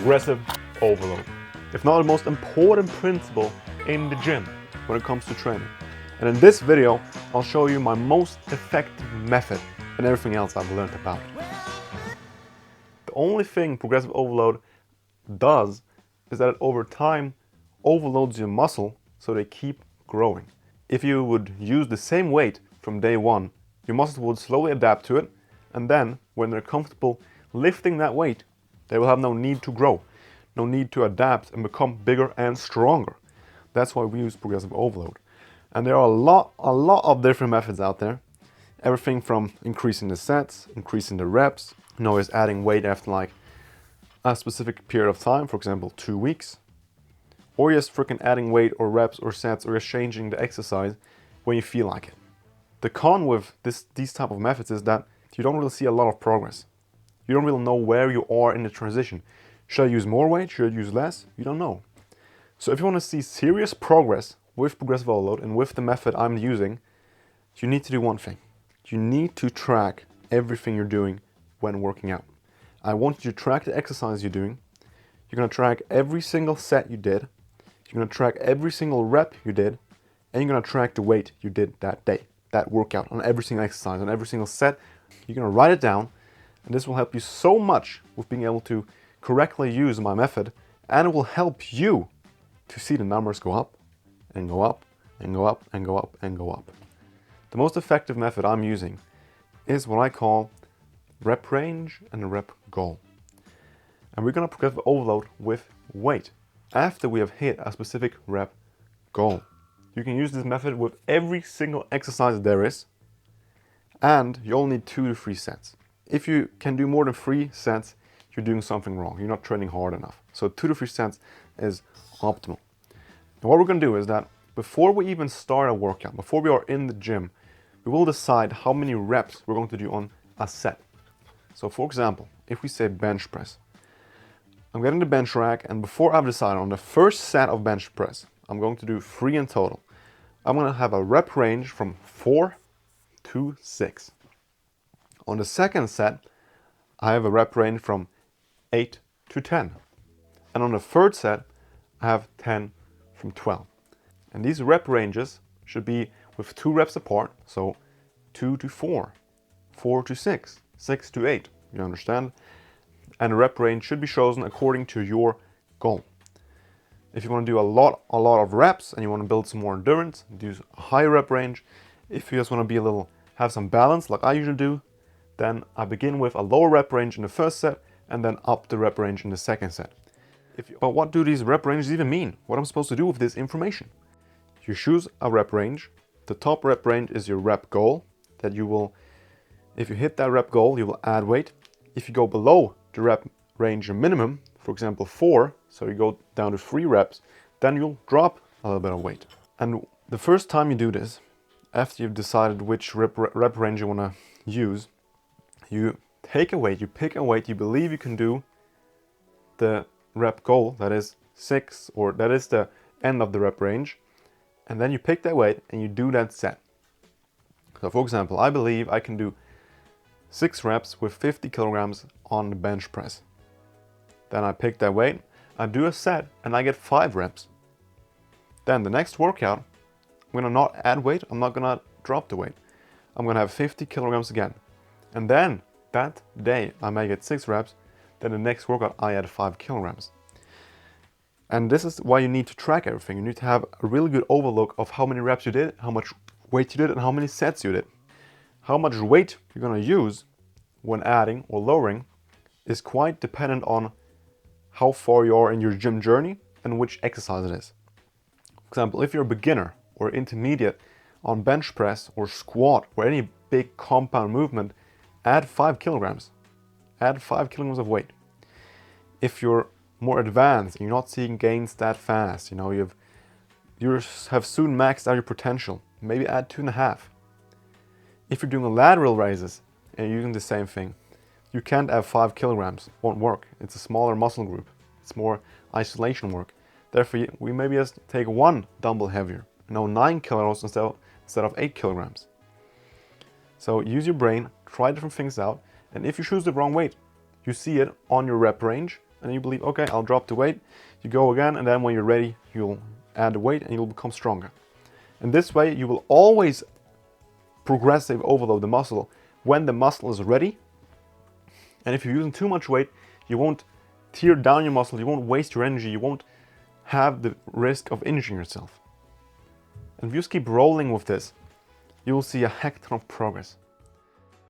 progressive overload. If not the most important principle in the gym when it comes to training. And in this video, I'll show you my most effective method and everything else I've learned about it. The only thing progressive overload does is that it over time overloads your muscle so they keep growing. If you would use the same weight from day one, your muscles would slowly adapt to it, and then when they're comfortable lifting that weight, they will have no need to grow, no need to adapt and become bigger and stronger. That's why we use progressive overload. And there are a lot of different methods out there. Everything from increasing the sets, increasing the reps, just adding weight after like a specific period of time, for example 2 weeks, or just freaking adding weight or reps or sets or just changing the exercise when you feel like it. The con with these type of methods is that you don't really see a lot of progress. You don't really know where you are in the transition. Should I use more weight? Should I use less? You don't know. So if you want to see serious progress with progressive overload and with the method I'm using, you need to do one thing. You need to track everything you're doing when working out. I want you to track the exercise you're doing. You're going to track every single set you did. You're going to track every single rep you did. And you're going to track the weight you did that day, that workout, on every single exercise, on every single set. You're going to write it down. And this will help you so much with being able to correctly use my method. And it will help you to see the numbers go up and go up and go up and go up and go up. The most effective method I'm using is what I call rep range and rep goal. And we're going to progressive overload with weight after we have hit a specific rep goal. You can use this method with every single exercise there is, and you only need 2 to 3 sets. If you can do more than 3 sets, you're doing something wrong. You're not training hard enough. So 2 to 3 sets is optimal. And what we're going to do is that before we even start a workout, before we are in the gym, we will decide how many reps we're going to do on a set. So for example, if we say bench press, I'm getting the bench rack, and before I've decided on the first set of bench press, I'm going to do 3 in total. I'm going to have a rep range from 4 to 6. On the second set, I have a rep range from 8 to 10. And on the third set, I have 10 from 12. And these rep ranges should be with 2 reps apart, so 2 to 4, 4 to 6, 6 to 8, you understand? And the rep range should be chosen according to your goal. If you want to do a lot of reps and you want to build some more endurance, do a high rep range. If you just want to have some balance like I usually do, then I begin with a lower rep range in the first set and then up the rep range in the second set. But what do these rep ranges even mean? What am I supposed to do with this information? You choose a rep range. The top rep range is your rep goal that you will, if you hit that rep goal, you will add weight. If you go below the rep range minimum, for example 4, so you go down to 3 reps, then you'll drop a little bit of weight. And the first time you do this, after you've decided which rep range you want to use, you take a weight, you pick a weight you believe you can do the rep goal, that is 6, or that is the end of the rep range, and then you pick that weight and you do that set. So for example, I believe I can do 6 reps with 50 kilograms on the bench press. Then I pick that weight, I do a set, and I get 5 reps. Then the next workout, I'm going to not add weight, I'm not going to drop the weight. I'm going to have 50 kilograms again. And then that day I may get 6 reps, then the next workout I add 5 kilograms. And this is why you need to track everything. You need to have a really good overlook of how many reps you did, how much weight you did, and how many sets you did. How much weight you're going to use when adding or lowering is quite dependent on how far you are in your gym journey and which exercise it is. For example, if you're a beginner or intermediate on bench press or squat or any big compound movement, add 5 kilograms. Add 5 kilograms of weight. If you're more advanced and you're not seeing gains that fast, you have soon maxed out your potential, maybe add 2.5. If you're doing lateral raises and you're using the same thing, you can't add 5 kilograms, won't work. It's a smaller muscle group. It's more isolation work. Therefore, we maybe just take 1 dumbbell heavier, 9 kilos instead of 8 kilograms. So use your brain, try different things out, and if you choose the wrong weight, you see it on your rep range, and you believe, okay, I'll drop the weight. You go again, and then when you're ready, you'll add the weight and you'll become stronger. And this way, you will always progressive overload the muscle when the muscle is ready. And if you're using too much weight, you won't tear down your muscle, you won't waste your energy, you won't have the risk of injuring yourself. And if you just keep rolling with this, you will see a heck ton of progress.